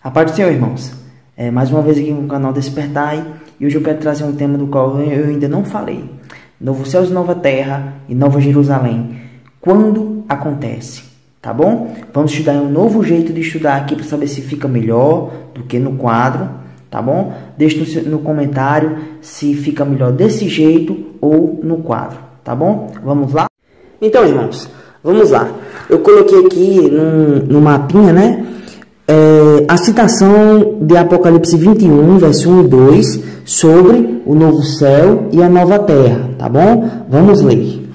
A paz do Senhor, irmãos. Mais uma vez aqui no canal Despertai, e hoje eu quero trazer um tema do qual eu ainda não falei. Novo céus e nova terra e nova Jerusalém. Quando acontece? Tá bom? Vamos estudar um novo jeito de estudar aqui para saber se fica melhor do que no quadro, tá bom? Deixe no comentário se fica melhor desse jeito ou no quadro, tá bom? Vamos lá? Então, irmãos, vamos lá. Eu coloquei aqui no mapinha, né? A citação de Apocalipse 21, verso 1 e 2, sobre o novo céu e a nova terra, tá bom? Vamos ler.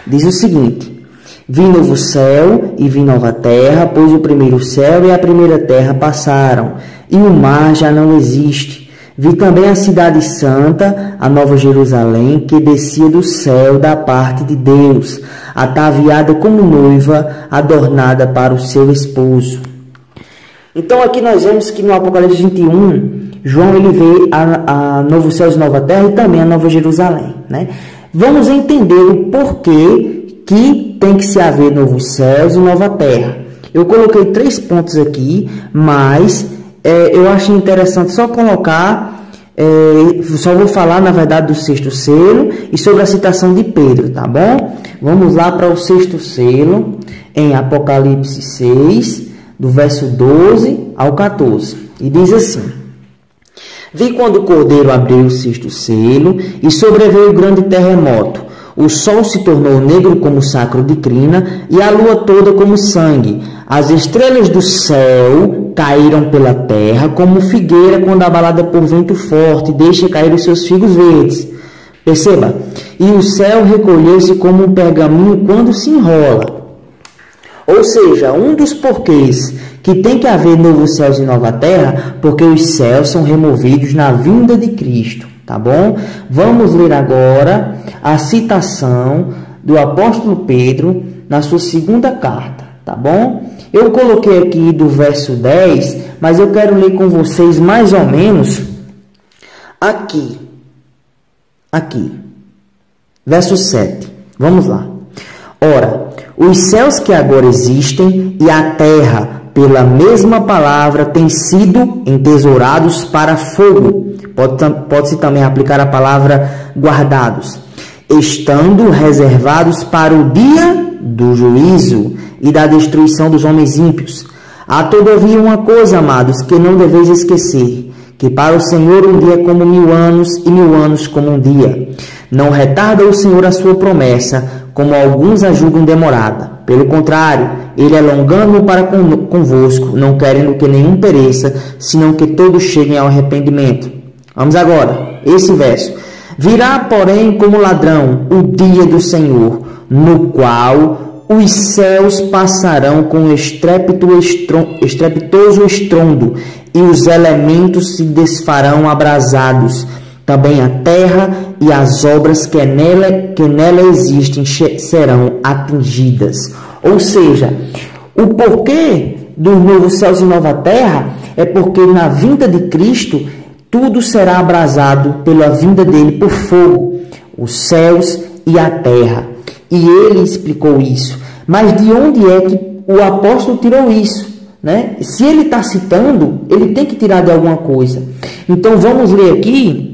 Diz o seguinte: vi novo céu e vi nova terra, pois o primeiro céu e a primeira terra passaram, e o mar já não existe. Vi também a cidade santa, a nova Jerusalém, que descia do céu da parte de Deus, ataviada como noiva, adornada para o seu esposo. Então aqui nós vemos que no Apocalipse 21, João ele vê a novo céu e nova terra e também a nova Jerusalém, né? Vamos entender o porquê que tem que se haver novos céus e nova terra. Eu coloquei 3 pontos aqui, mas eu acho interessante só colocar, só vou falar na verdade do 6º selo e sobre a citação de Pedro, tá bom? Vamos lá para o 6º selo em Apocalipse 6, do verso 12 ao 14, e diz assim: vi quando o Cordeiro abriu o 6º selo, e sobreveio grande terremoto. O sol se tornou negro como sacro de crina, e a lua toda como sangue. As estrelas do céu caíram pela terra, como figueira quando abalada por vento forte deixa cair os seus figos verdes. Perceba, e o céu recolheu-se como um pergaminho quando se enrola. Ou seja, um dos porquês que tem que haver novos céus e nova terra, porque os céus são removidos na vinda de Cristo, tá bom? Vamos ler agora a citação do apóstolo Pedro na sua 2ª carta, tá bom? Eu coloquei aqui do verso 10, mas eu quero ler com vocês mais ou menos aqui, verso 7. Vamos lá. Ora, os céus que agora existem e a terra, pela mesma palavra, têm sido entesourados para fogo. Pode-se também aplicar a palavra guardados, estando reservados para o dia do juízo e da destruição dos homens ímpios. Há todavia uma coisa, amados, que não deveis esquecer, que para o Senhor um dia é como 1000 anos e 1000 anos como um dia. Não retarda o Senhor a sua promessa, como alguns a julgam demorada. Pelo contrário, ele é longânimo para convosco, não querendo que nenhum pereça, senão que todos cheguem ao arrependimento. Vamos agora, esse verso. Virá, porém, como ladrão o dia do Senhor, no qual os céus passarão com estrepitoso estrondo, e os elementos se desfarão abrasados. Também a terra e as obras que nela existem serão atingidas. Ou seja, o porquê dos novos céus e nova terra é porque na vinda de Cristo tudo será abrasado pela vinda dele por fogo, os céus e a terra. E ele explicou isso. Mas de onde é que o apóstolo tirou isso, né? Se ele está citando, ele tem que tirar de alguma coisa. Então vamos ler aqui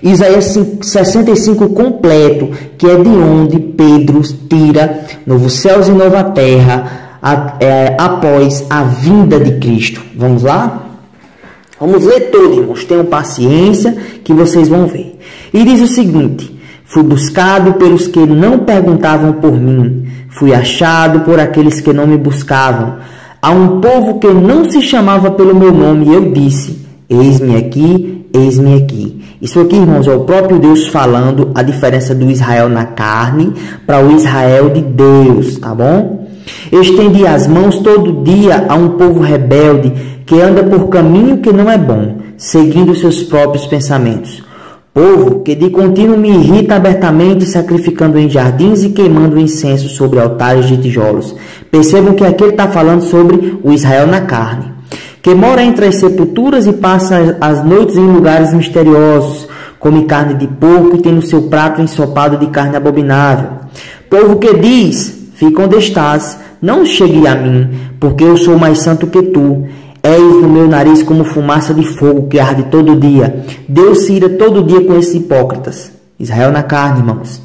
Isaías 65 completo, que é de onde Pedro tira novos céus e nova terra após a vinda de Cristo. Vamos lá? Vamos ler todo, irmãos. Tenham paciência que vocês vão ver. E diz o seguinte: fui buscado pelos que não perguntavam por mim, fui achado por aqueles que não me buscavam. A um povo que não se chamava pelo meu nome, eu disse: eis-me aqui, eis-me aqui. Isso aqui, irmãos, é o próprio Deus falando a diferença do Israel na carne para o Israel de Deus, tá bom? Eu estendi as mãos todo dia a um povo rebelde que anda por caminho que não é bom, seguindo seus próprios pensamentos. Povo que de contínuo me irrita abertamente, sacrificando em jardins e queimando incenso sobre altares de tijolos. Percebam que aqui ele está falando sobre o Israel na carne, que mora entre as sepulturas e passa as noites em lugares misteriosos, come carne de porco e tem no seu prato ensopado de carne abominável. Povo que diz: fica onde estás, não chegue a mim, porque eu sou mais santo que tu. És no meu nariz como fumaça de fogo que arde todo dia. Deus se ira todo dia com esses hipócritas. Israel na carne, irmãos.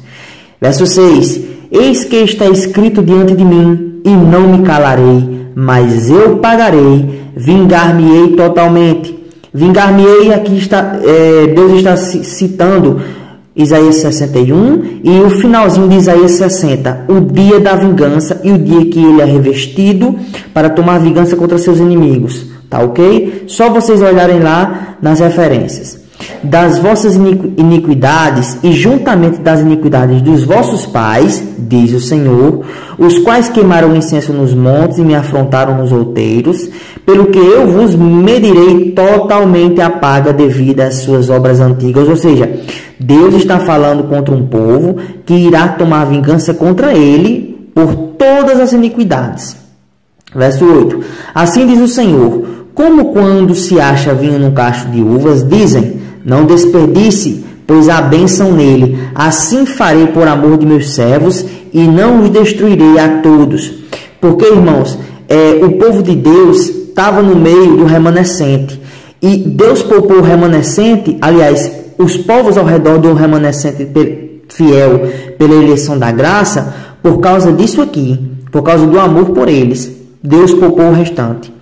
Verso 6. Eis que está escrito diante de mim, e não me calarei, mas eu pagarei, vingar-me-ei totalmente. Vingar-me-ei, aqui está, Deus está citando Isaías 61 e o finalzinho de Isaías 60, o dia da vingança e o dia que ele é revestido para tomar vingança contra seus inimigos, tá ok? Só vocês olharem lá nas referências. Das vossas iniquidades e juntamente das iniquidades dos vossos pais, diz o Senhor, os quais queimaram incenso nos montes e me afrontaram nos outeiros, pelo que eu vos medirei totalmente a paga devida às suas obras antigas. Ou seja, Deus está falando contra um povo que irá tomar vingança contra ele por todas as iniquidades. Verso 8. Assim diz o Senhor, como quando se acha vinho num cacho de uvas, dizem, não desperdice, pois há bênção nele. Assim farei por amor de meus servos e não os destruirei a todos. Porque, irmãos, o povo de Deus estava no meio do remanescente. E Deus poupou o remanescente, aliás, os povos ao redor do remanescente fiel pela eleição da graça, por causa disso aqui, por causa do amor por eles. Deus poupou o restante.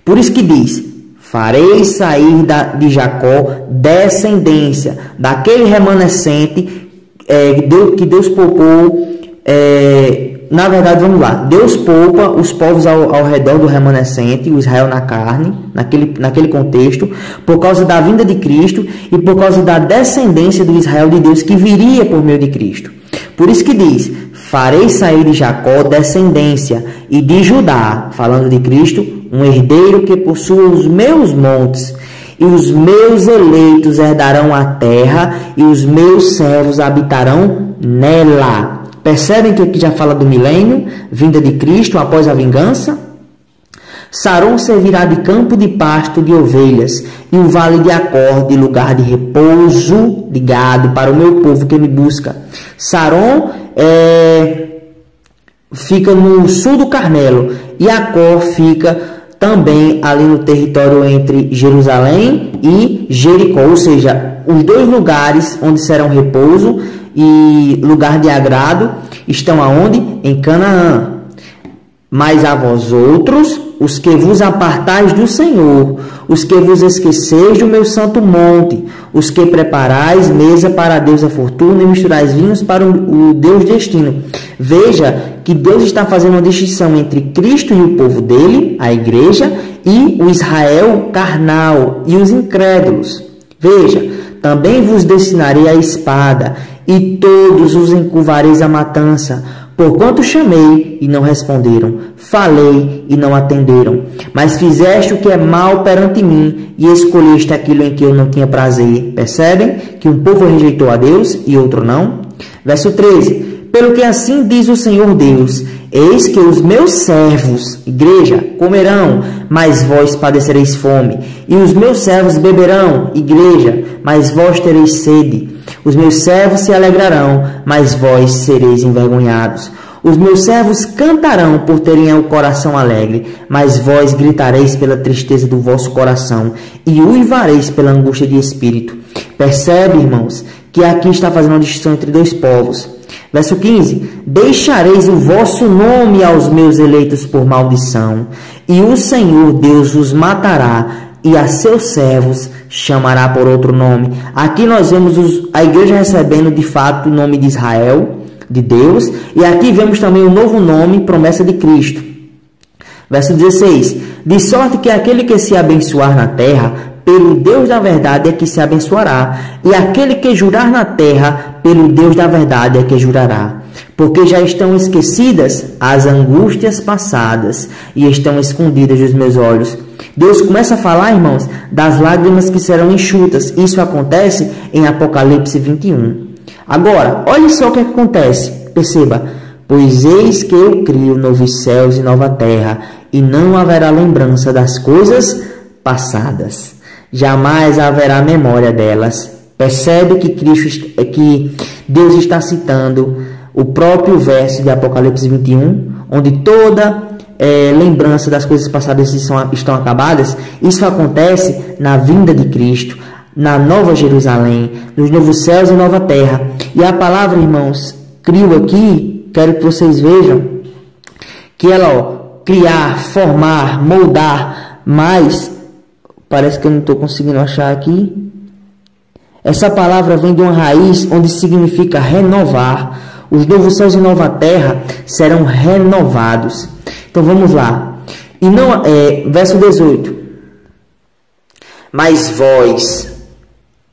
Por isso que diz, farei sair de Jacó descendência, daquele remanescente que Deus poupou. Na verdade, vamos lá, Deus poupa os povos ao redor do remanescente, o Israel na carne, naquele contexto, por causa da vinda de Cristo e por causa da descendência do Israel de Deus que viria por meio de Cristo. Por isso que diz, farei sair de Jacó descendência e de Judá, falando de Cristo, um herdeiro que possua os meus montes, e os meus eleitos herdarão a terra, e os meus servos habitarão nela. Percebem que aqui já fala do milênio, vinda de Cristo após a vingança? Saron servirá de campo de pasto de ovelhas, e o vale de Acor de lugar de repouso de gado para o meu povo que me busca. Saron fica no sul do Carmelo, e Acor fica também ali no território entre Jerusalém e Jericó, ou seja, os dois lugares onde serão repouso e lugar de agrado estão aonde? Em Canaã. Mas a vós outros, os que vos apartais do Senhor, os que vos esqueceis do meu santo monte, os que preparais mesa para Deus a fortuna e misturais vinhos para o Deus destino. Veja que Deus está fazendo uma distinção entre Cristo e o povo dele, a igreja, e o Israel carnal e os incrédulos. Veja, também vos destinarei a espada, e todos os encurvareis a matança, porquanto chamei e não responderam, falei e não atenderam, mas fizeste o que é mal perante mim e escolheste aquilo em que eu não tinha prazer. Percebem que um povo rejeitou a Deus e outro não? Verso 13. Pelo que assim diz o Senhor Deus, eis que os meus servos, igreja, comerão, mas vós padecereis fome, e os meus servos beberão, igreja, mas vós tereis sede. Os meus servos se alegrarão, mas vós sereis envergonhados. Os meus servos cantarão por terem o coração alegre, mas vós gritareis pela tristeza do vosso coração e uivareis pela angústia de espírito. Percebe, irmãos, que aqui está fazendo uma distinção entre dois povos. Verso 15. Deixareis o vosso nome aos meus eleitos por maldição, e o Senhor Deus os matará, e a seus servos chamará por outro nome. Aqui nós vemos a igreja recebendo de fato o nome de Israel, de Deus, e aqui vemos também o novo nome, promessa de Cristo. Verso 16. De sorte que aquele que se abençoar na terra, pelo Deus da verdade é que se abençoará, e aquele que jurar na terra, pelo Deus da verdade é que jurará. Porque já estão esquecidas as angústias passadas, e estão escondidas dos meus olhos. Deus começa a falar, irmãos, das lágrimas que serão enxutas. Isso acontece em Apocalipse 21. Agora, olha só o que acontece. Perceba. Pois eis que eu crio novos céus e nova terra, e não haverá lembrança das coisas passadas. Jamais haverá memória delas. Percebe que Deus está citando o próprio verso de Apocalipse 21, onde toda lembrança das coisas passadas estão acabadas. Isso acontece na vinda de Cristo, na Nova Jerusalém, nos novos céus e nova terra. E a palavra, irmãos, crio aqui, quero que vocês vejam, que ela, criar, formar, moldar, mas, parece que eu não estou conseguindo achar aqui. Essa palavra vem de uma raiz onde significa renovar. Os novos céus e nova terra serão renovados. Então vamos lá. E não, verso 18. Mas vós,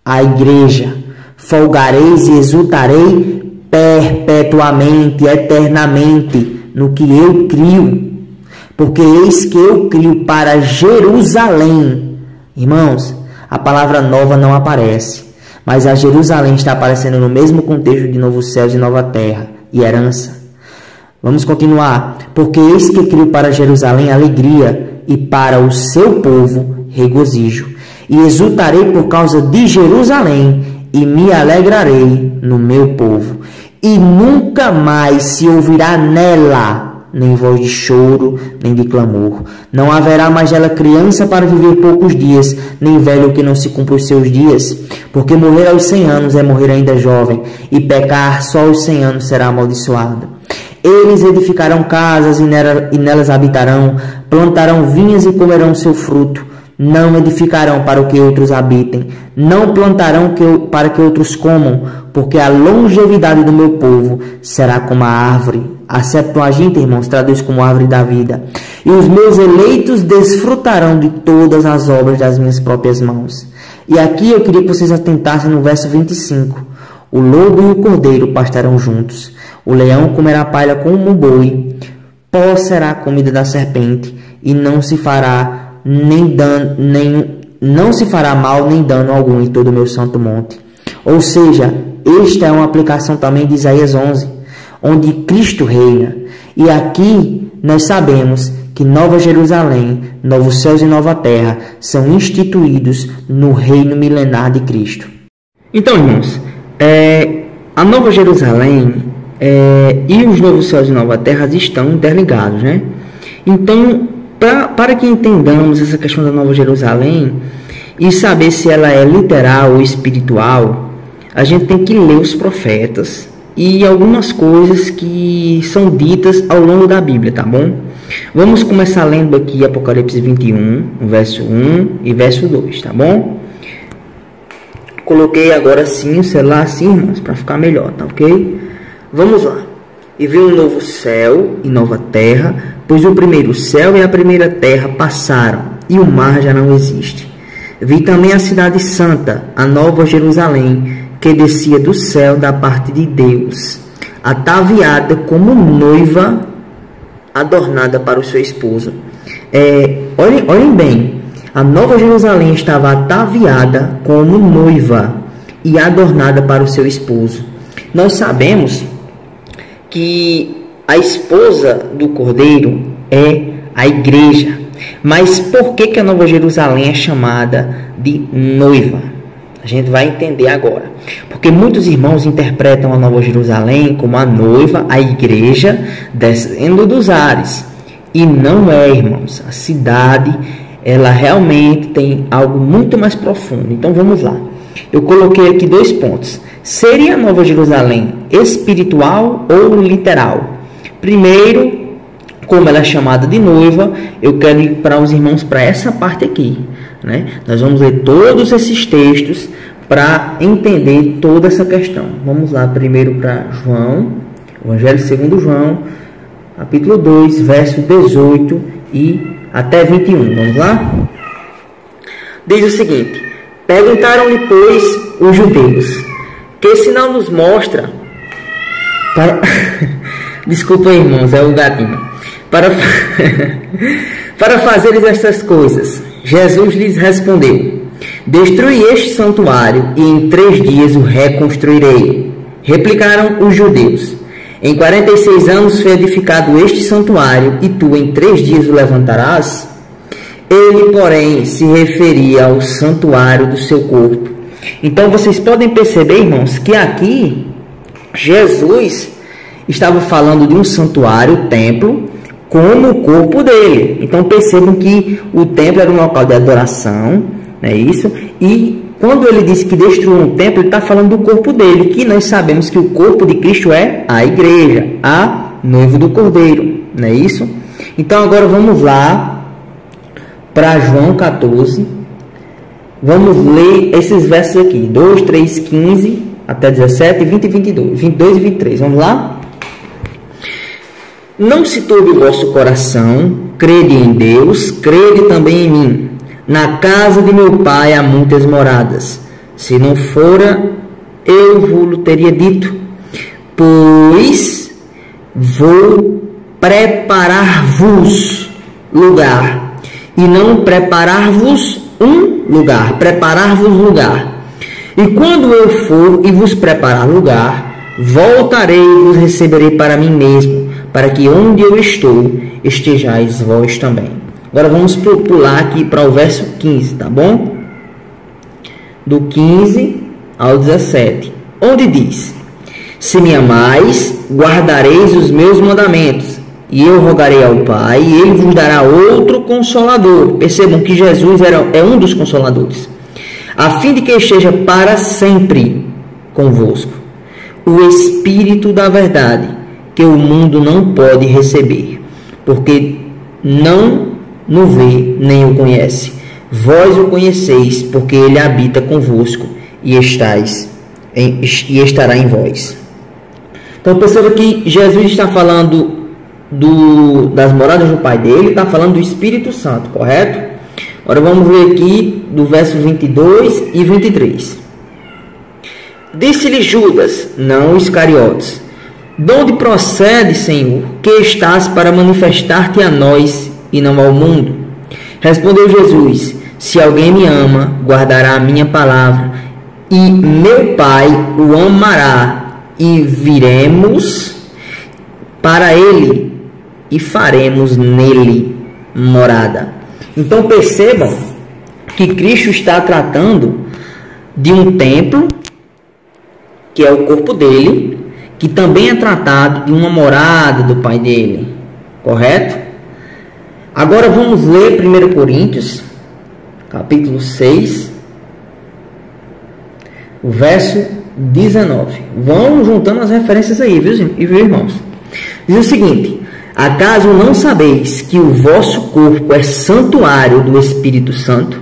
a igreja, folgareis e exultarei perpetuamente, eternamente, no que eu crio. Porque eis que eu crio para Jerusalém. Irmãos, a palavra nova não aparece. Mas a Jerusalém está aparecendo no mesmo contexto de novos céus e nova terra e herança. Vamos continuar. Porque eis que crio para Jerusalém alegria e para o seu povo regozijo. E exultarei por causa de Jerusalém e me alegrarei no meu povo. E nunca mais se ouvirá nela nem voz de choro, nem de clamor. Não haverá mais ela criança para viver poucos dias, nem velho que não se cumpra os seus dias. Porque morrer aos 100 anos é morrer ainda jovem, e pecar só aos 100 anos será amaldiçoado. Eles edificarão casas e nelas habitarão, plantarão vinhas e comerão seu fruto. Não edificarão para que outros habitem, não plantarão para que outros comam, porque a longevidade do meu povo será como a árvore. A Septuaginta, irmãos, traduz como árvore da vida. E os meus eleitos desfrutarão de todas as obras das minhas próprias mãos. E aqui eu queria que vocês atentassem no verso 25. O lobo e o cordeiro pastarão juntos. O leão comerá palha como um boi. Pó será a comida da serpente. E não se fará não se fará mal nem dano algum em todo o meu santo monte. Ou seja, esta é uma aplicação também de Isaías 11, onde Cristo reina. E aqui nós sabemos que Nova Jerusalém, novos céus e nova terra são instituídos no reino milenar de Cristo. Então, irmãos, a Nova Jerusalém e os novos céus e nova terra estão interligados, né? Então, para que entendamos essa questão da Nova Jerusalém e saber se ela é literal ou espiritual, a gente tem que ler os profetas e algumas coisas que são ditas ao longo da Bíblia, tá bom? Vamos começar lendo aqui Apocalipse 21, verso 1 e verso 2, tá bom? Coloquei agora sim o celular assim, irmãos, para ficar melhor, tá ok? Vamos lá. E vi um novo céu e nova terra, pois o primeiro céu e a primeira terra passaram, e o mar já não existe. Vi também a cidade santa, a nova Jerusalém, que descia do céu da parte de Deus, ataviada como noiva adornada para o seu esposo. Olhem bem, a nova Jerusalém estava ataviada como noiva e adornada para o seu esposo. Nós sabemos que a esposa do Cordeiro é a igreja. Mas por que a Nova Jerusalém é chamada de noiva? A gente vai entender agora. Porque muitos irmãos interpretam a Nova Jerusalém como a noiva, a igreja, descendo dos ares. E não é, irmãos. A cidade, ela realmente tem algo muito mais profundo. Então vamos lá. Eu coloquei aqui 2 pontos. Seria a Nova Jerusalém espiritual ou literal? Primeiro, como ela é chamada de noiva, eu quero ir para os irmãos para essa parte aqui, né? Nós vamos ler todos esses textos para entender toda essa questão. Vamos lá primeiro para João, Evangelho segundo João, capítulo 2, verso 18 e até 21. Vamos lá? Diz o seguinte: perguntaram-lhe, pois, os judeus: que sinal nos mostra para... Desculpa, irmãos, é o gatinho. Para fazeres estas coisas. Jesus lhes respondeu: destruí este santuário e em 3 dias o reconstruirei. Replicaram os judeus: em 46 anos foi edificado este santuário e tu em 3 dias o levantarás? Ele, porém, se referia ao santuário do seu corpo. Então vocês podem perceber, irmãos, que aqui Jesus estava falando de um santuário, templo, como o corpo dele. Então percebam que o templo era um local de adoração, não é isso? E quando ele disse que destruiu um templo, ele está falando do corpo dele, que nós sabemos que o corpo de Cristo é a igreja, a noiva do Cordeiro, não é isso? Então agora vamos lá para João 14, vamos ler esses versos aqui, 2, 3, 15 até 17, 20 e 22, 22 e 23, vamos lá? Não se turbe o vosso coração, crede em Deus, crede também em mim. Na casa de meu pai há muitas moradas. Se não fora, eu vos teria dito, pois vou preparar-vos lugar, e não preparar-vos um lugar, preparar-vos lugar. E quando eu for e vos preparar lugar, voltarei e vos receberei para mim mesmo, para que onde eu estou, estejais vós também. Agora vamos pular aqui para o verso 15, tá bom? Do 15 ao 17, onde diz: se me amais, guardareis os meus mandamentos, e eu rogarei ao Pai, e ele vos dará outro consolador. Percebam que Jesus é um dos consoladores, a fim de que esteja para sempre convosco, o Espírito da verdade, que o mundo não pode receber, porque não o vê nem o conhece. Vós o conheceis, porque ele habita convosco e estará em vós. Então perceba que Jesus está falando das moradas do Pai dele, está falando do Espírito Santo, correto? Agora vamos ver aqui do verso 22 e 23. Disse-lhe Judas, não Iscariotes: de onde procede, Senhor, que estás para manifestar-te a nós e não ao mundo? Respondeu Jesus: se alguém me ama, guardará a minha palavra, e meu Pai o amará, e viremos para ele e faremos nele morada. Então percebam que Cristo está tratando de um templo, que é o corpo dele, que também é tratado de uma morada do Pai dele, correto? Agora vamos ler 1 Coríntios, capítulo 6, o verso 19. Vamos juntando as referências aí, viu, irmãos? Diz o seguinte: acaso não sabeis que o vosso corpo é santuário do Espírito Santo,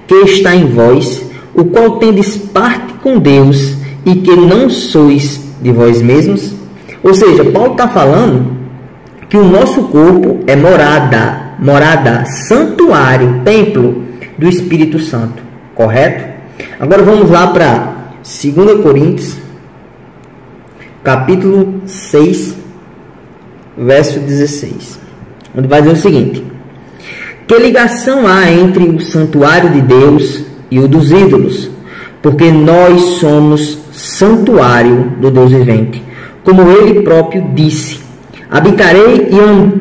que está em vós, o qual tendes parte com Deus, e que não sois de vós mesmos? Ou seja, Paulo está falando que o nosso corpo é morada, santuário, templo do Espírito Santo, correto? Agora vamos lá para 2 Coríntios, capítulo 6, verso 16, onde vai dizer o seguinte: que ligação há entre o santuário de Deus e o dos ídolos? Porque nós somos santuário do Deus vivente, como ele próprio disse: habitarei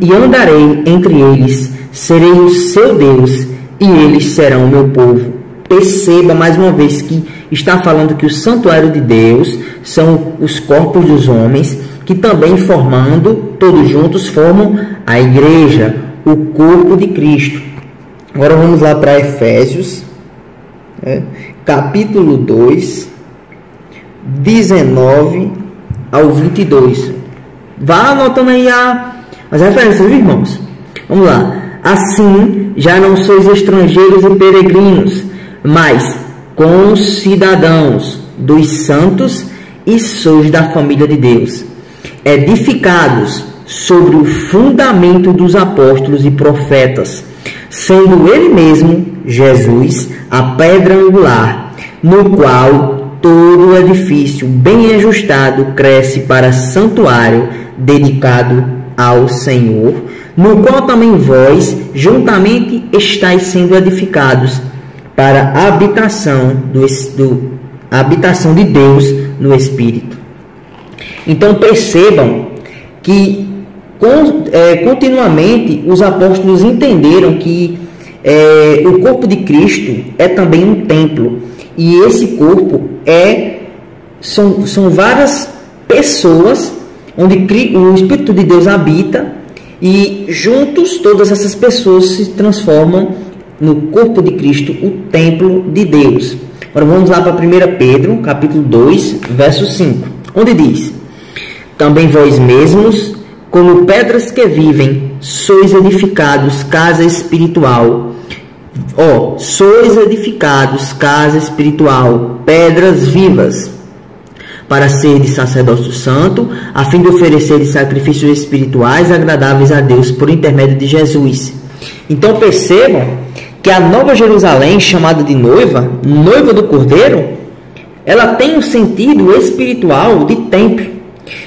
e andarei entre eles, serei o seu Deus e eles serão o meu povo. Perceba mais uma vez que está falando que o santuário de Deus são os corpos dos homens, que também formando, todos juntos, formam a igreja, o corpo de Cristo. Agora vamos lá para Efésios, capítulo 2, 19 ao 22. Vá anotando aí as referências, viu, irmãos? Vamos lá. Assim, já não sois estrangeiros e peregrinos, mas concidadãos dos santos e sois da família de Deus, edificados sobre o fundamento dos apóstolos e profetas, sendo ele mesmo, Jesus, a pedra angular, no qual todo o edifício bem ajustado cresce para santuário dedicado ao Senhor, no qual também vós juntamente estáis sendo edificados para a habitação de Deus no Espírito. Então percebam que continuamente os apóstolos entenderam que o corpo de Cristo é também um templo, e esse corpo são várias pessoas onde o Espírito de Deus habita, E juntos, todas essas pessoas se transformam no corpo de Cristo, o templo de Deus. Agora vamos lá para 1 Pedro, capítulo 2, verso 5, onde diz: também vós mesmos, como pedras que vivem, sois edificados casa espiritual. Sois edificados casa espiritual, pedras vivas, para ser de sacerdócio santo, a fim de oferecer sacrifícios espirituais agradáveis a Deus por intermédio de Jesus. Então percebam que a Nova Jerusalém, chamada de noiva, noiva do Cordeiro, ela tem um sentido espiritual de templo.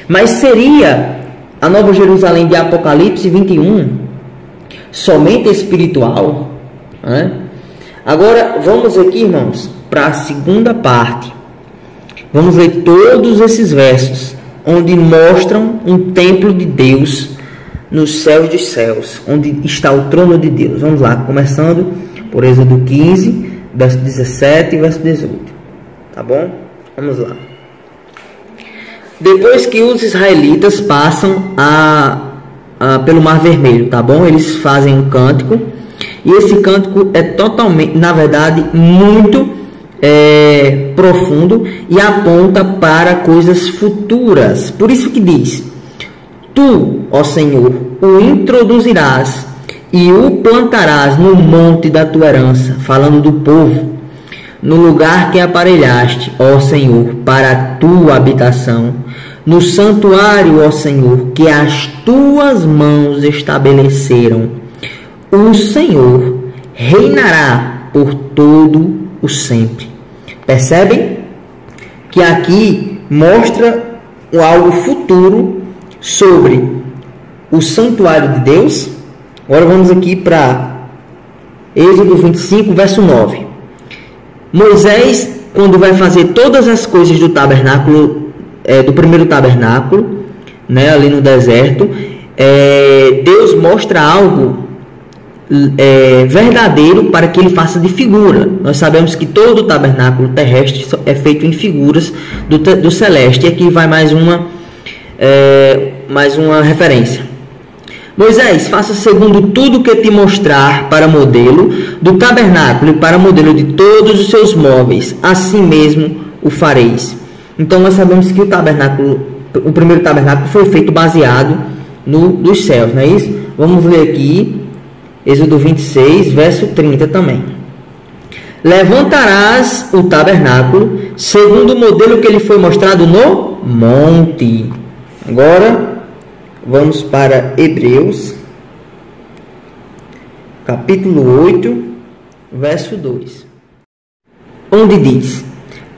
Mas seria a Nova Jerusalém de Apocalipse 21 somente espiritual? Agora vamos aqui, irmãos, para a segunda parte. Vamos ler todos esses versos, onde mostram um templo de Deus nos céus dos céus, onde está o trono de Deus. Vamos lá, começando por Êxodo 15, verso 17 e verso 18. Tá bom? Vamos lá. Depois que os israelitas passam pelo Mar Vermelho, tá bom? Eles fazem um cântico, e esse cântico é totalmente, na verdade, muito profundo e aponta para coisas futuras. Por isso que diz: tu, ó Senhor, o introduzirás e o plantarás no monte da tua herança, falando do povo, no lugar que aparelhaste, ó Senhor, para a tua habitação, no santuário, ó Senhor, que as tuas mãos estabeleceram. O Senhor reinará por todo o sempre. Percebem que aqui mostra algo futuro sobre o santuário de Deus. Agora vamos aqui para Êxodo 25, verso 9. Moisés, quando vai fazer todas as coisas do tabernáculo, do primeiro tabernáculo, ali no deserto, Deus mostra algo verdadeiro para que ele faça de figura. Nós sabemos que todo o tabernáculo terrestre é feito em figuras do celeste. E aqui vai mais uma referência. Moisés, faça segundo tudo que te mostrar para modelo do tabernáculo e para modelo de todos os seus móveis, assim mesmo o fareis. Então nós sabemos que o primeiro tabernáculo foi feito baseado nos céus, não é isso? Vamos ler aqui Êxodo 26, verso 30 também. Levantarás o tabernáculo segundo o modelo que lhe foi mostrado no monte. Agora vamos para Hebreus, capítulo 8, verso 2. Onde diz: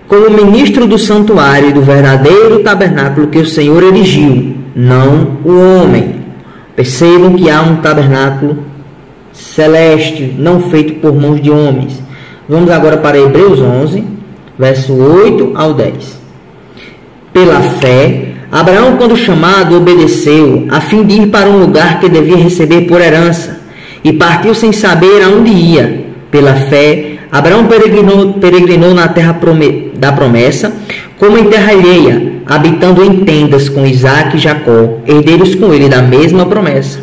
como ministro do santuário e do verdadeiro tabernáculo que o Senhor erigiu, não o homem. Percebam que há um tabernáculo celeste, não feito por mãos de homens. Vamos agora para Hebreus 11, verso 8 ao 10. Pela fé, Abraão, quando chamado, obedeceu, a fim de ir para um lugar que devia receber por herança, e partiu sem saber aonde ia. Pela fé, Abraão peregrinou na terra da promessa, como em terra alheia, habitando em tendas com Isaque e Jacó, herdeiros com ele da mesma promessa,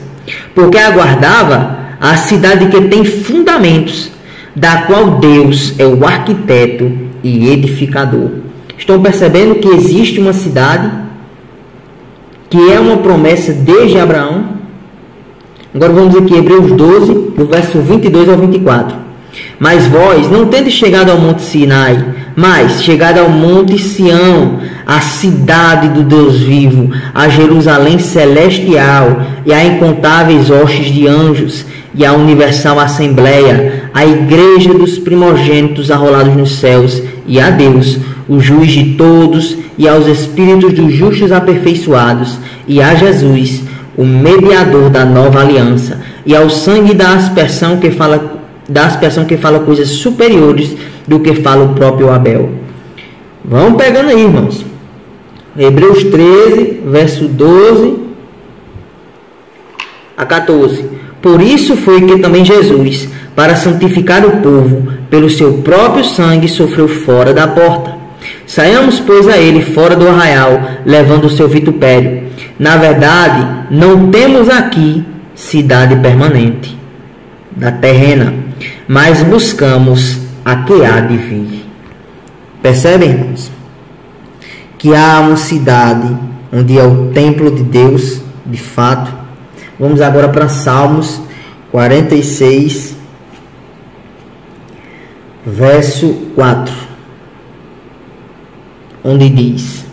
porque aguardava a cidade que tem fundamentos, da qual Deus é o arquiteto e edificador. Estão percebendo que existe uma cidade que é uma promessa desde Abraão? Agora vamos aqui, Hebreus 12, do verso 22 ao 24. Mas vós não tendes chegado ao monte Sinai, mas chegado ao monte Sião, a cidade do Deus vivo, a Jerusalém celestial, e a incontáveis hostes de anjos, e a universal assembleia, a igreja dos primogênitos arrolados nos céus, e a Deus, o juiz de todos, e aos espíritos dos justos aperfeiçoados, e a Jesus, o mediador da nova aliança, e ao sangue da aspersão que fala coisas superiores do que fala o próprio Abel. Vamos pegando aí, irmãos. Hebreus 13, verso 12 a 14. Por isso foi que também Jesus, para santificar o povo, pelo seu próprio sangue sofreu fora da porta. Saiamos, pois, a ele fora do arraial, levando o seu vitupério. Na verdade, não temos aqui cidade permanente, da terrena, mas buscamos a que há de vir. Percebem, irmãos? Que há uma cidade onde é o templo de Deus, de fato. Vamos agora para Salmos 46, verso 4, onde diz: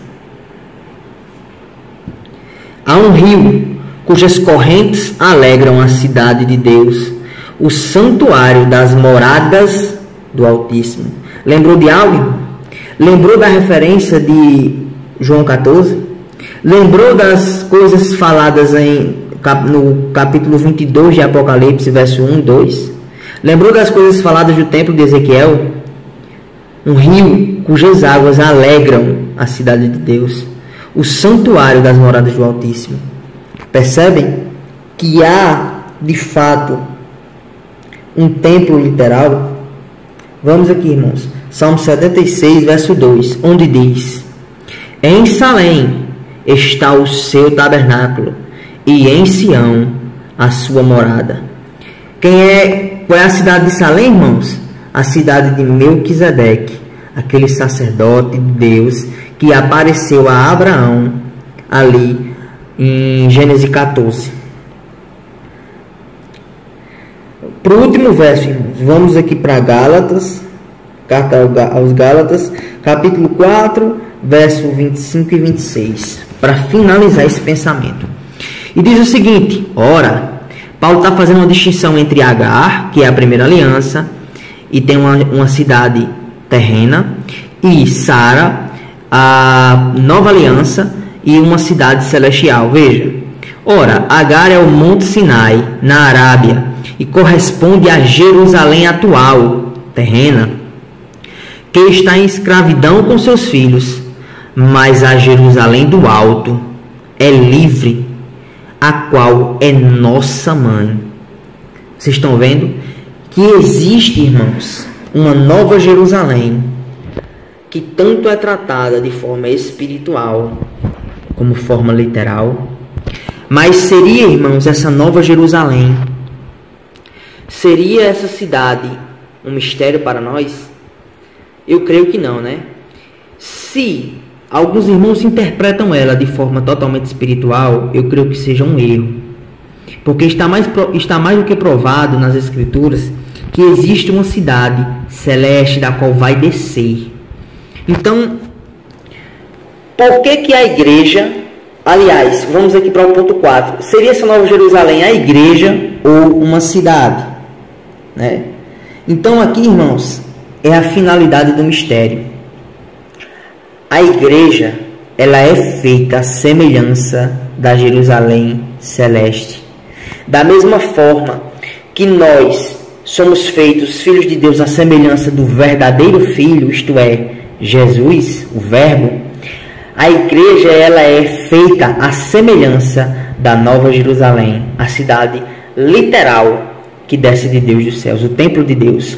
há um rio cujas correntes alegram a cidade de Deus, o santuário das moradas do Altíssimo. Lembrou de algo? Lembrou da referência de João 14? Lembrou das coisas faladas no capítulo 22 de Apocalipse, verso 1 e 2? Lembrou das coisas faladas do templo de Ezequiel? Um rio cujas águas alegram a cidade de Deus, o santuário das moradas do Altíssimo. Percebem que há, de fato, um templo literal? Vamos aqui, irmãos. Salmo 76, verso 2, onde diz: em Salém está o seu tabernáculo, e em Sião a sua morada. Qual é a cidade de Salém, irmãos? A cidade de Melquisedeque, aquele sacerdote de Deus que apareceu a Abraão ali em Gênesis 14. Para o último verso, irmãos, vamos aqui para Gálatas, carta aos Gálatas, capítulo 4, verso 25 e 26, para finalizar esse pensamento. E diz o seguinte: ora, Paulo está fazendo uma distinção entre Agar, que é a primeira aliança, e tem uma cidade terrena, e Sara, a nova aliança, e uma cidade celestial. Veja, ora, Agar é o Monte Sinai, na Arábia, e corresponde a Jerusalém atual, terrena, que está em escravidão com seus filhos, mas a Jerusalém do alto é livre, a qual é nossa mãe. Vocês estão vendo que existe, irmãos, uma nova Jerusalém, que tanto é tratada de forma espiritual como forma literal. Mas seria, irmãos, essa nova Jerusalém, seria essa cidade um mistério para nós? Eu creio que não, né? Se alguns irmãos interpretam ela de forma totalmente espiritual, eu creio que seja um erro. Porque está mais do que provado nas Escrituras que existe uma cidade celeste da qual vai descer. Então, por que a igreja... Aliás, vamos aqui para o ponto 4. Seria essa nova Jerusalém a igreja ou uma cidade? Né? Então aqui, irmãos, é a finalidade do mistério. A igreja, ela é feita à semelhança da Jerusalém celeste. Da mesma forma que nós somos feitos filhos de Deus à semelhança do verdadeiro Filho, isto é, Jesus, o Verbo, a igreja, ela é feita à semelhança da Nova Jerusalém, a cidade literal que desce de Deus dos céus, o templo de Deus.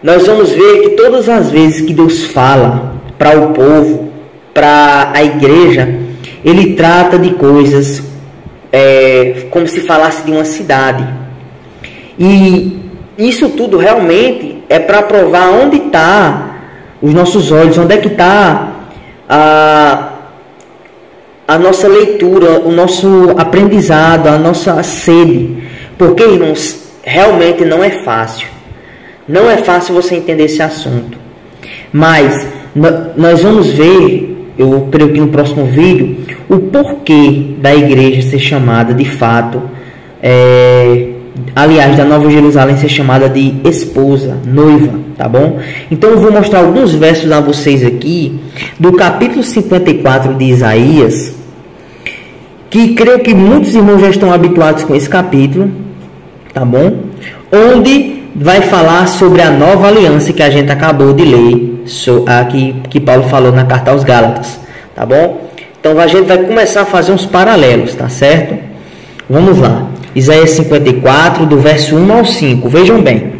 Nós vamos ver que todas as vezes que Deus fala para o povo, para a igreja, ele trata de coisas como se falasse de uma cidade. E isso tudo realmente é para provar onde está os nossos olhos, onde é que está a nossa leitura, o nosso aprendizado, a nossa sede. Porque, irmãos, realmente não é fácil. Não é fácil você entender esse assunto. Mas nós vamos ver, eu creio que no próximo vídeo, o porquê da igreja ser chamada de fato, aliás, da Nova Jerusalém ser chamada de esposa, noiva, tá bom? Então eu vou mostrar alguns versos a vocês aqui, do capítulo 54 de Isaías, que creio que muitos irmãos já estão habituados com esse capítulo, tá bom? Onde vai falar sobre a nova aliança que a gente acabou de ler, que Paulo falou na carta aos Gálatas, tá bom? Então a gente vai começar a fazer uns paralelos, tá certo? Vamos lá. Isaías 54, do verso 1 ao 5. Vejam bem.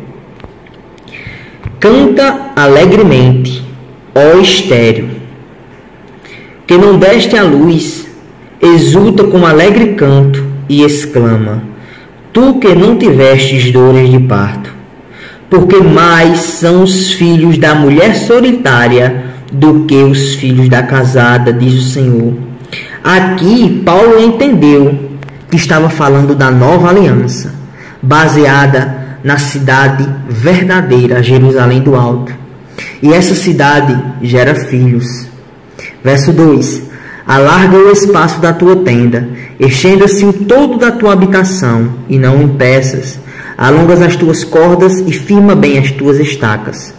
Canta alegremente, ó estéreo, que não deste a luz, exulta com alegre canto e exclama: tu que não tivestes dores de parto, porque mais são os filhos da mulher solitária do que os filhos da casada, diz o Senhor. Aqui Paulo entendeu que estava falando da nova aliança, baseada na cidade verdadeira, Jerusalém do Alto. E essa cidade gera filhos. Verso 2: alarga o espaço da tua tenda, estenda-se o todo da tua habitação, e não impeças. Alongas as tuas cordas e firma bem as tuas estacas.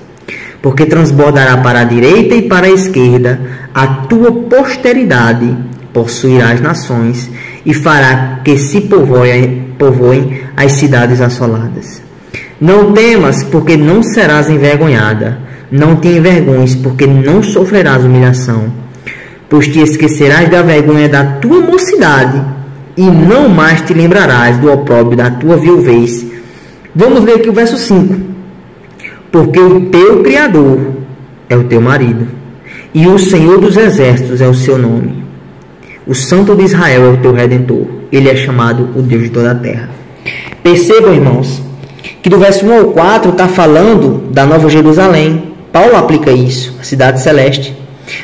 Porque transbordará para a direita e para a esquerda, a tua posteridade possuirá as nações, e fará que se povoem as cidades assoladas. Não temas, porque não serás envergonhada. Não te envergonhes, porque não sofrerás humilhação. Pois te esquecerás da vergonha da tua mocidade, e não mais te lembrarás do opróbrio da tua viuvez. Vamos ler aqui o verso 5. Porque o teu Criador é o teu marido, e o Senhor dos Exércitos é o seu nome. O Santo de Israel é o teu Redentor. Ele é chamado o Deus de toda a terra. Percebam, irmãos, que do verso 1 ao 4 está falando da Nova Jerusalém. Paulo aplica isso, a cidade celeste.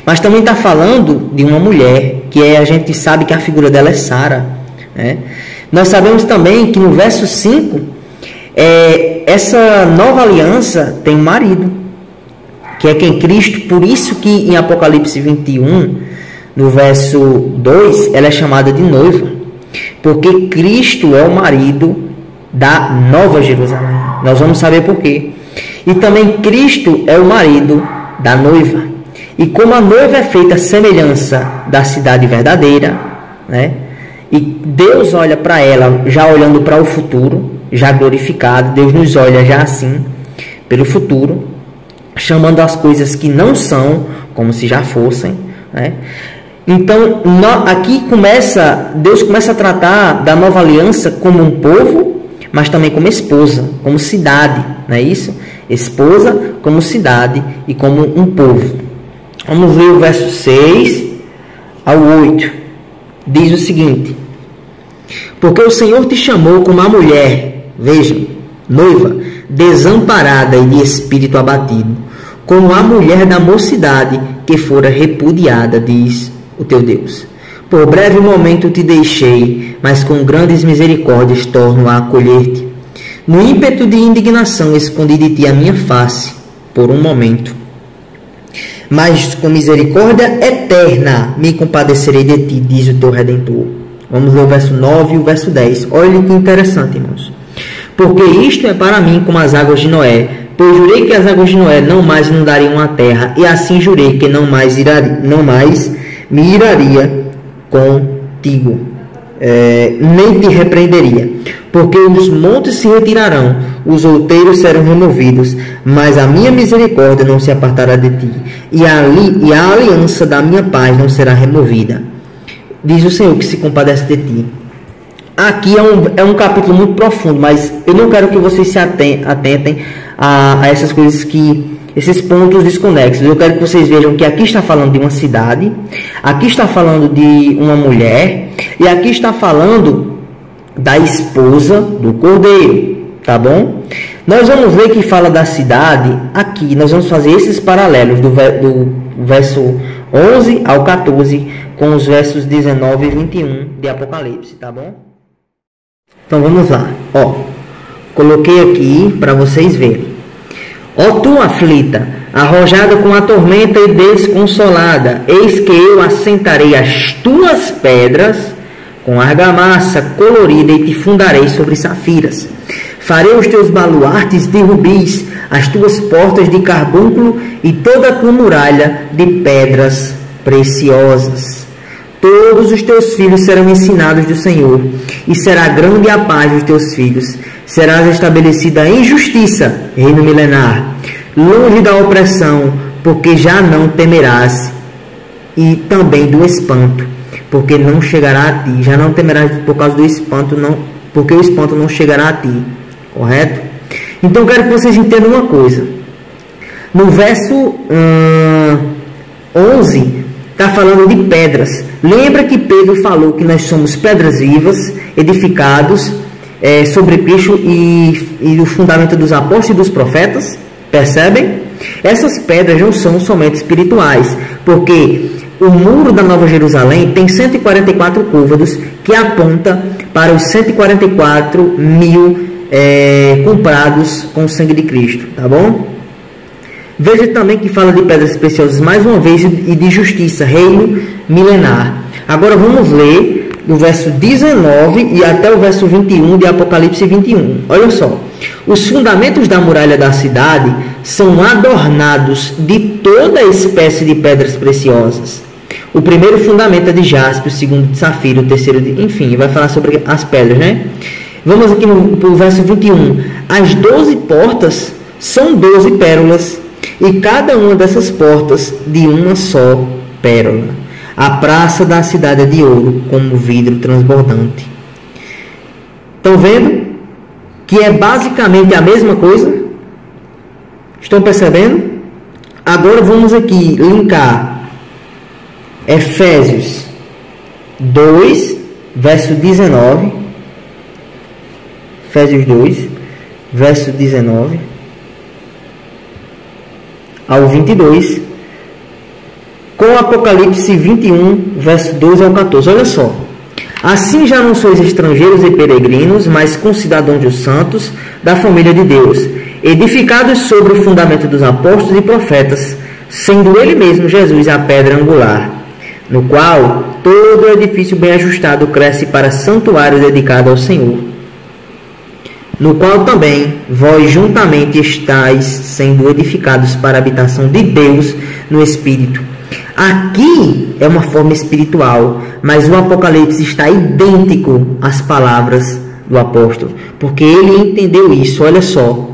Mas também está falando de uma mulher, que a gente sabe que a figura dela é Sara, né? Nós sabemos também que no verso 5, essa nova aliança tem um marido, que é quem? Cristo. Por isso que em Apocalipse 21, no verso 2, ela é chamada de noiva, porque Cristo é o marido da Nova Jerusalém. Nós vamos saber por quê. E também Cristo é o marido da noiva. E como a noiva é feita à semelhança da cidade verdadeira, né? E Deus olha para ela já olhando para o futuro, já glorificado. Deus nos olha já assim, pelo futuro, chamando as coisas que não são como se já fossem, né? Então, aqui Deus começa a tratar da nova aliança como um povo, mas também como esposa, como cidade, não é isso? Esposa como cidade e como um povo. Vamos ver o verso 6 ao 8. Diz o seguinte: porque o Senhor te chamou como a mulher, vejam, noiva, desamparada e de espírito abatido, como a mulher da mocidade que fora repudiada, diz o teu Deus. Por breve momento te deixei, mas com grandes misericórdias torno a acolher-te. No ímpeto de indignação escondi de ti a minha face por um momento, mas com misericórdia eterna me compadecerei de ti, diz o teu Redentor. Vamos ler o verso 9 e o verso 10. Olha que interessante, irmãos. Porque isto é para mim como as águas de Noé, pois jurei que as águas de Noé não mais inundariam a terra, e assim jurei que não mais me iraria contigo, nem te repreenderia. Porque os montes se retirarão, os outeiros serão removidos, mas a minha misericórdia não se apartará de ti, e a aliança da minha paz não será removida, diz o Senhor que se compadece de ti. Aqui é um capítulo muito profundo, mas eu não quero que vocês se atentem a essas coisas esses pontos desconexos. Eu quero que vocês vejam que aqui está falando de uma cidade, aqui está falando de uma mulher, e aqui está falando da esposa do cordeiro, tá bom? Nós vamos ver que fala da cidade aqui. Nós vamos fazer esses paralelos do verso 11 ao 14 com os versos 19 e 21 de Apocalipse, tá bom? Então vamos lá. Ó, coloquei aqui para vocês verem. Ó tu aflita, arrojada com a tormenta e desconsolada, eis que eu assentarei as tuas pedras com argamassa colorida e te fundarei sobre safiras. Farei os teus baluartes de rubis, as tuas portas de carbúnculo e toda a tua muralha de pedras preciosas. Todos os teus filhos serão ensinados do Senhor, e será grande a paz dos teus filhos. Serás estabelecida em justiça, reino milenar, longe da opressão, porque já não temerás, e também do espanto, porque não chegará a ti. Já não temerás por causa do espanto, não, porque o espanto não chegará a ti. Correto? Então quero que vocês entendam uma coisa. No verso 11, está falando de pedras. Lembra que Pedro falou que nós somos pedras vivas, edificados sobre Cristo e o fundamento dos apóstolos e dos profetas? Percebem? Essas pedras não são somente espirituais, porque o muro da Nova Jerusalém tem 144 côvados, que aponta para os 144 mil comprados com o sangue de Cristo, tá bom? Veja também que fala de pedras preciosas mais uma vez e de justiça, reino milenar. Agora vamos ler o verso 19 e até o verso 21 de Apocalipse 21. Olha só. Os fundamentos da muralha da cidade são adornados de toda espécie de pedras preciosas. O primeiro fundamento é de jaspe, o segundo de safiro, o terceiro de... Enfim, vai falar sobre as pedras, né? Vamos aqui no verso 21. As 12 portas são 12 pérolas, e cada uma dessas portas de uma só pérola. A praça da cidade é de ouro, como vidro transbordante. Estão vendo que é basicamente a mesma coisa? Estão percebendo? Agora vamos aqui linkar Efésios 2, verso 19. Efésios 2, verso 19 ao 22, com Apocalipse 21, verso 12 ao 14. Olha só. Assim já não sois estrangeiros e peregrinos, mas concidadãos dos santos, da família de Deus, edificados sobre o fundamento dos apóstolos e profetas, sendo ele mesmo Jesus a pedra angular, no qual todo o edifício bem ajustado cresce para santuário dedicado ao Senhor, no qual também vós juntamente estáis sendo edificados para a habitação de Deus no Espírito. Aqui é uma forma espiritual, mas o Apocalipse está idêntico às palavras do apóstolo, porque ele entendeu isso. Olha só,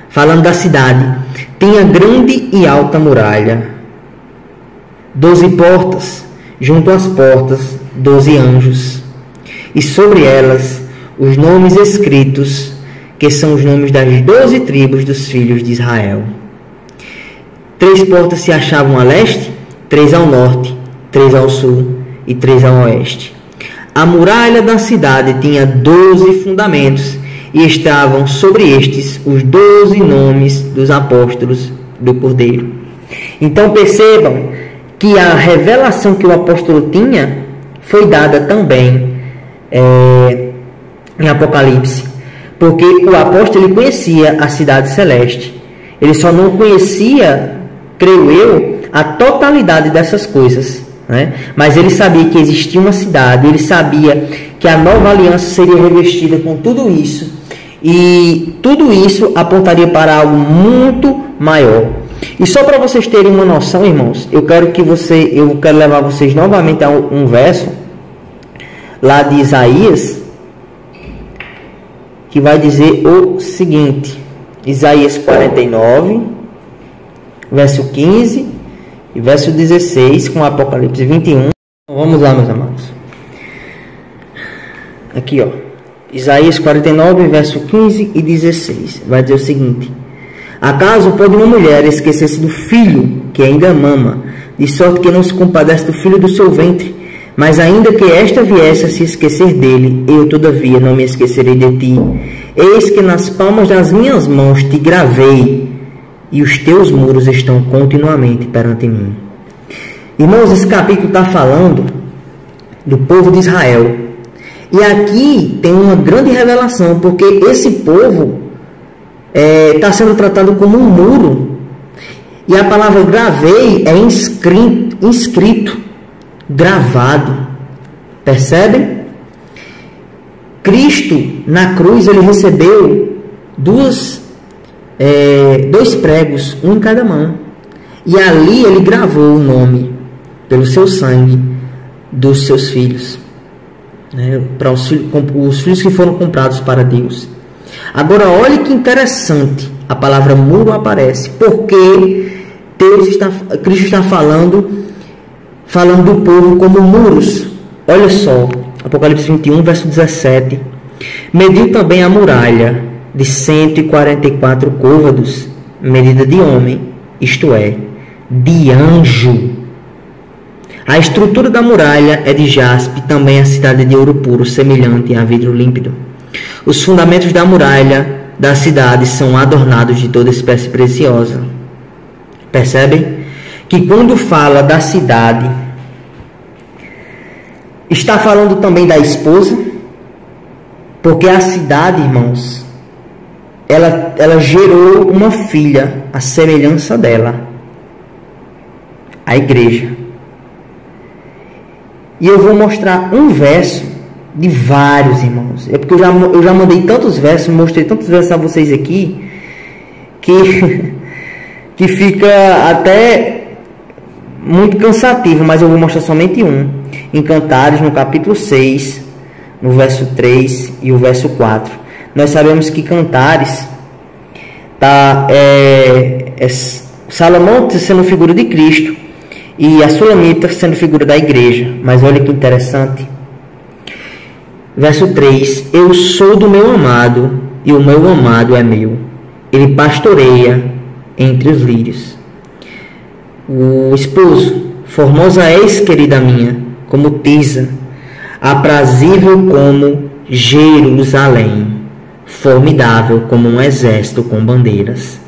falando da cidade, tem a grande e alta muralha, 12 portas, junto às portas 12 anjos, e sobre elas os nomes escritos, que são os nomes das 12 tribos dos filhos de Israel. 3 portas se achavam a leste, 3 ao norte, 3 ao sul e 3 ao oeste. A muralha da cidade tinha 12 fundamentos, e estavam sobre estes os 12 nomes dos apóstolos do Cordeiro. Então percebam que a revelação que o apóstolo tinha foi dada também em Apocalipse, porque o apóstolo ele conhecia a cidade celeste, ele só não conhecia, creio eu, a totalidade dessas coisas, né? Mas ele sabia que existia uma cidade, ele sabia que a nova aliança seria revestida com tudo isso, e tudo isso apontaria para algo muito maior. E só para vocês terem uma noção, irmãos, eu quero levar vocês novamente a um verso lá de Isaías, que vai dizer o seguinte: Isaías 49, verso 15 e verso 16, com Apocalipse 21. Vamos lá, meus amados. Aqui, ó. Isaías 49, verso 15 e 16. Vai dizer o seguinte: acaso pode uma mulher esquecer-se do filho que ainda mama, de sorte que não se compadece do filho do seu ventre? Mas ainda que esta viesse a se esquecer dele, eu todavia não me esquecerei de ti. Eis que nas palmas das minhas mãos te gravei, e os teus muros estão continuamente perante mim. Irmãos, esse capítulo está falando do povo de Israel. E aqui tem uma grande revelação, porque esse povo está sendo tratado como um muro. E a palavra gravei é inscrito, gravado. Percebem? Cristo, na cruz, ele recebeu dois pregos, um em cada mão. E ali ele gravou o nome, pelo seu sangue, dos seus filhos. Para os filhos que foram comprados para Deus. Agora, olhe que interessante, a palavra muro aparece, porque Cristo está falando do povo como muros. Olha só, Apocalipse 21, verso 17. Mediu também a muralha de 144 côvados, medida de homem, isto é, de anjo. A estrutura da muralha é de jaspe, também a cidade é de ouro puro, semelhante a vidro límpido. Os fundamentos da muralha da cidade são adornados de toda espécie preciosa. Percebem? Que quando fala da cidade, está falando também da esposa, porque a cidade, irmãos, ela gerou uma filha, a semelhança dela, a igreja. E eu vou mostrar um verso de vários, irmãos. É porque eu já mandei tantos versos, mostrei tantos versos a vocês aqui, que fica até muito cansativo, mas eu vou mostrar somente um. Em Cantares, no capítulo 6, no verso 3 e o verso 4. Nós sabemos que Cantares Salomão sendo figura de Cristo e a Sulamita sendo figura da igreja. Mas olha que interessante. Verso 3: Eu sou do meu amado e o meu amado é meu. Ele pastoreia entre os lírios. O esposo: Formosa és, querida minha, como Tisa, aprazível como Jerusalém, formidável como um exército com bandeiras.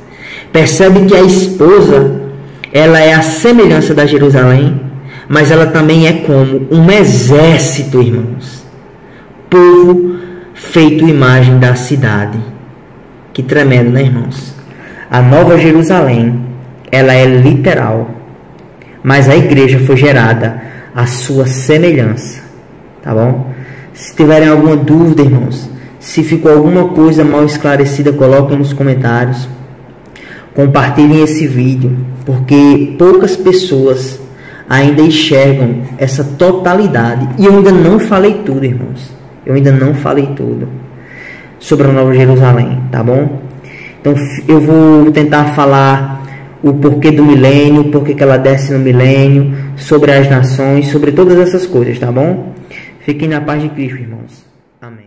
Percebe que a esposa, ela é a semelhança da Jerusalém, mas ela também é como um exército, irmãos. Povo feito imagem da cidade. Que tremendo, né, irmãos? A Nova Jerusalém, ela é literal, mas a igreja foi gerada à sua semelhança, tá bom? Se tiverem alguma dúvida, irmãos, se ficou alguma coisa mal esclarecida, coloquem nos comentários. Compartilhem esse vídeo, porque poucas pessoas ainda enxergam essa totalidade. E eu ainda não falei tudo, irmãos. Eu ainda não falei tudo sobre a Nova Jerusalém, tá bom? Então eu vou tentar falar o porquê do milênio, porquê que ela desce no milênio, sobre as nações, sobre todas essas coisas, tá bom? Fiquem na paz de Cristo, irmãos. Amém.